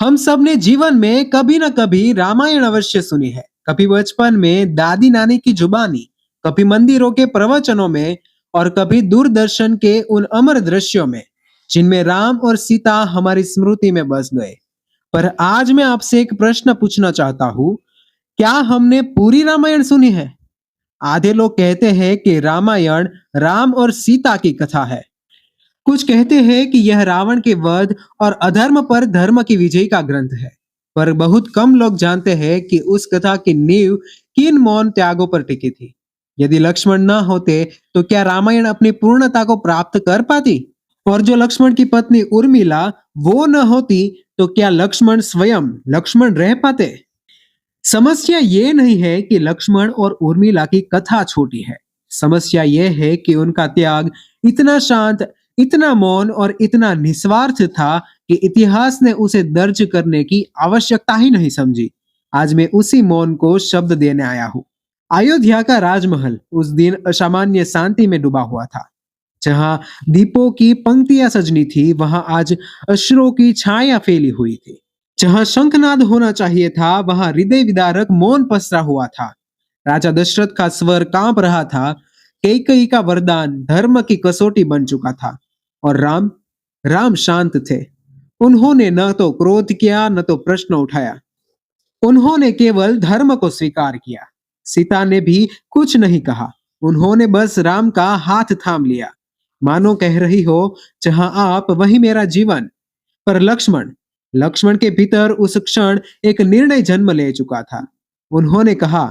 हम सब ने जीवन में कभी न कभी रामायण अवश्य सुनी है। कभी बचपन में दादी नानी की जुबानी, कभी मंदिरों के प्रवचनों में और कभी दूरदर्शन के उन अमर दृश्यों में जिनमें राम और सीता हमारी स्मृति में बस गए। पर आज मैं आपसे एक प्रश्न पूछना चाहता हूँ, क्या हमने पूरी रामायण सुनी है? आधे लोग कहते हैं कि रामायण राम और सीता की कथा है। कुछ कहते हैं कि यह रावण के वध और अधर्म पर धर्म की विजय का ग्रंथ है। पर बहुत कम लोग जानते हैं कि उस कथा की नींव किन मौन त्यागों पर टिकी थी। यदि लक्ष्मण न होते तो क्या रामायण अपनी पूर्णता को प्राप्त कर पाती? और जो लक्ष्मण की पत्नी उर्मिला वो न होती तो क्या लक्ष्मण स्वयं लक्ष्मण रह पाते? समस्या ये नहीं है कि लक्ष्मण और उर्मिला की कथा छोटी है। समस्या ये है कि उनका त्याग इतना शांत, इतना मौन और इतना निस्वार्थ था कि इतिहास ने उसे दर्ज करने की आवश्यकता ही नहीं समझी। आज मैं उसी मौन को शब्द देने आया हूँ। अयोध्या का राजमहल उस दिन असामान्य शांति में डूबा हुआ था। जहां दीपों की पंक्तियां सजनी थी, वहां आज अश्रों की छाया फैली हुई थी। जहां शंखनाद होना चाहिए था, वहां हृदय विदारक मौन पसरा हुआ था। राजा दशरथ का स्वर कांप रहा था। कैकेयी का वरदान धर्म की कसौटी बन चुका था। और राम राम शांत थे। उन्होंने न तो क्रोध किया, न तो प्रश्न उठाया। उन्होंने केवल धर्म को स्वीकार किया। सीता ने भी कुछ नहीं कहा। उन्होंने बस राम का हाथ थाम लिया, मानो कह रही हो, जहां आप वही मेरा जीवन। पर लक्ष्मण लक्ष्मण के भीतर उस क्षण एक निर्णय जन्म ले चुका था। उन्होंने कहा,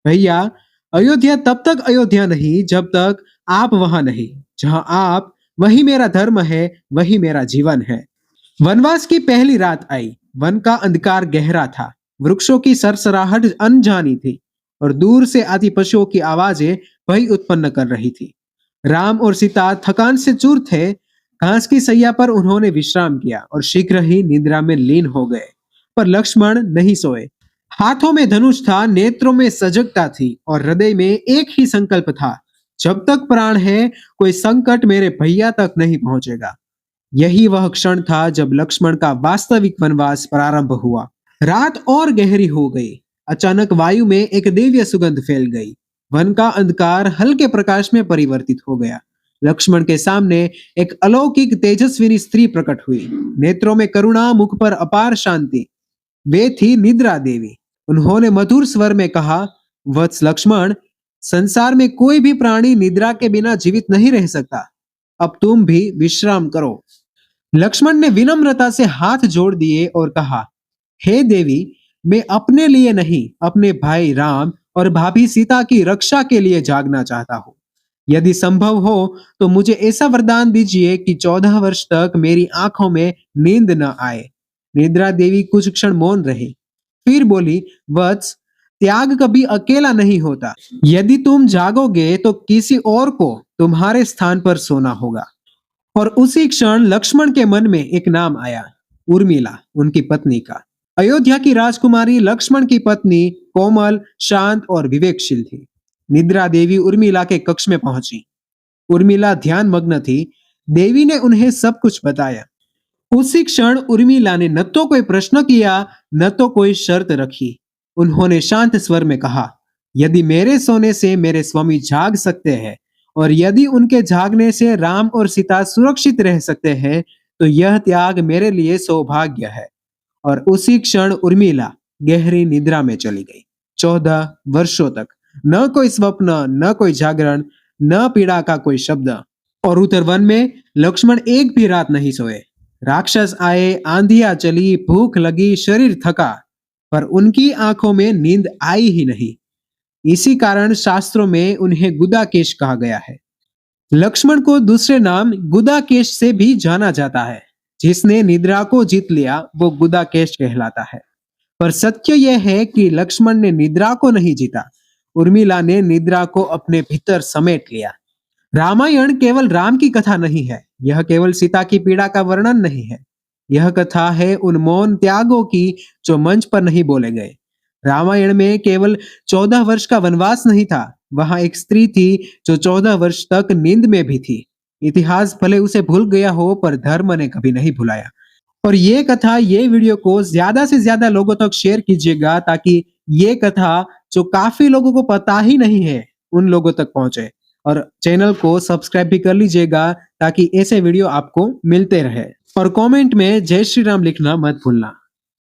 भैया, अयोध्या तब तक अयोध्या नहीं जब तक आप वहां नहीं। जहां आप, वही मेरा धर्म है, वही मेरा जीवन है। वनवास की पहली रात आई। वन का अंधकार गहरा था। वृक्षों की सरसराहट अनजानी थी और दूर से आती पशुओं की आवाजें भय उत्पन्न कर रही थी। राम और सीता थकान से चूर थे। घास की सैया पर उन्होंने विश्राम किया और शीघ्र ही निद्रा में लीन हो गए। पर लक्ष्मण नहीं सोए। हाथों में धनुष था, नेत्रों में सजगता थी और हृदय में एक ही संकल्प था, जब तक प्राण है कोई संकट मेरे भैया तक नहीं पहुंचेगा। यही वह क्षण था जब लक्ष्मण का वास्तविक वनवास प्रारंभ हुआ। रात और गहरी हो गई। अचानक वायु में एक दिव्य सुगंध फैल गई। वन का अंधकार हल्के प्रकाश में परिवर्तित हो गया। लक्ष्मण के सामने एक अलौकिक तेजस्विनी स्त्री प्रकट हुई। नेत्रों में करुणा, मुख पर अपार शांति। वे थी निद्रा देवी। उन्होंने मधुर स्वर में कहा, वत्स लक्ष्मण, संसार में कोई भी प्राणी निद्रा के बिना जीवित नहीं रह सकता। अब तुम भी विश्राम करो। लक्ष्मण ने विनम्रता से हाथ जोड़ दिए और कहा, हे देवी, मैं अपने लिए नहीं, अपने भाई राम और भाभी सीता की रक्षा के लिए जागना चाहता हूँ। यदि संभव हो तो मुझे ऐसा वरदान दीजिए कि 14 वर्ष तक मेरी आंखों में नींद न आए। निद्रा देवी कुछ क्षण मौन रही, फिर बोली, वत्स, त्याग कभी अकेला नहीं होता। यदि तुम जागोगे तो किसी और को तुम्हारे स्थान पर सोना होगा। और उसी क्षण लक्ष्मण के मन में एक नाम आया, उर्मिला, उनकी पत्नी का। अयोध्या की राजकुमारी लक्ष्मण की पत्नी कोमल, शांत और विवेकशील थी। निद्रा देवी उर्मिला के कक्ष में पहुंची। उर्मिला ध्यान मग्न थी। देवी ने उन्हें सब कुछ बताया। उसी क्षण उर्मिला ने न तो कोई प्रश्न किया, न तो कोई शर्त रखी। उन्होंने शांत स्वर में कहा, यदि मेरे सोने से मेरे स्वामी जाग सकते हैं और यदि उनके जागने से राम और सीता सुरक्षित रह सकते हैं, तो यह त्याग मेरे लिए सौभाग्य है। और उसी क्षण उर्मिला गहरी निद्रा में चली गई। 14 वर्षों तक न कोई स्वप्न, न कोई जागरण, न पीड़ा का कोई शब्द। और उधर वन में लक्ष्मण एक भी रात नहीं सोए। राक्षस आए, आंधियां चली, भूख लगी, शरीर थका, पर उनकी आंखों में नींद आई ही नहीं। इसी कारण शास्त्रों में उन्हें गुदाकेश कहा गया है। लक्ष्मण को दूसरे नाम गुदाकेश से भी जाना जाता है। जिसने निद्रा को जीत लिया वो गुदाकेश कहलाता है। पर सत्य यह है कि लक्ष्मण ने निद्रा को नहीं जीता, उर्मिला ने निद्रा को अपने भीतर समेट लिया। रामायण केवल राम की कथा नहीं है, यह केवल सीता की पीड़ा का वर्णन नहीं है। यह कथा है उन मौन त्यागों की जो मंच पर नहीं बोले गए। रामायण में केवल 14 वर्ष का वनवास नहीं था, वहां एक स्त्री थी जो 14 वर्ष तक नींद में भी थी। इतिहास भले उसे भूल गया हो, पर धर्म ने कभी नहीं भुलाया। और ये कथा, ये वीडियो को ज्यादा से ज्यादा लोगों तक शेयर कीजिएगा ताकि ये कथा जो काफी लोगों को पता ही नहीं है उन लोगों तक पहुंचे। और चैनल को सब्सक्राइब भी कर लीजिएगा ताकि ऐसे वीडियो आपको मिलते रहे। और कमेंट में जय श्री राम लिखना मत भूलना।